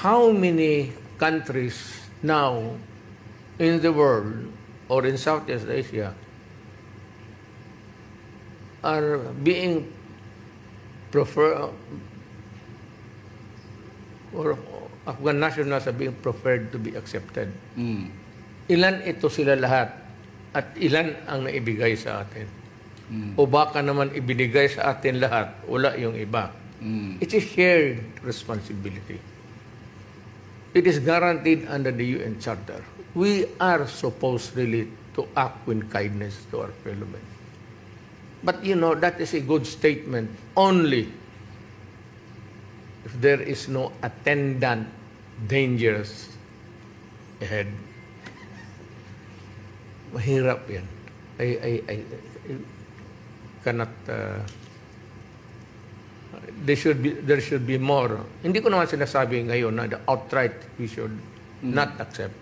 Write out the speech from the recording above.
how many countries now in the world or in Southeast Asia are being or Afghan nationals are being preferred to be accepted. Ilan ito sila lahat at ilan ang naibigay sa atin? O baka naman ibinigay sa atin lahat, wala yung iba. It's a shared responsibility. It is guaranteed under the UN Charter. We are supposed really to act with kindness to our fellow men. But you know, that is a good statement only if there is no attendant dangers ahead. Mahirap yan. I cannot... there should be more. Hindi ko naman sinasabi ngayon na outright we should not accept.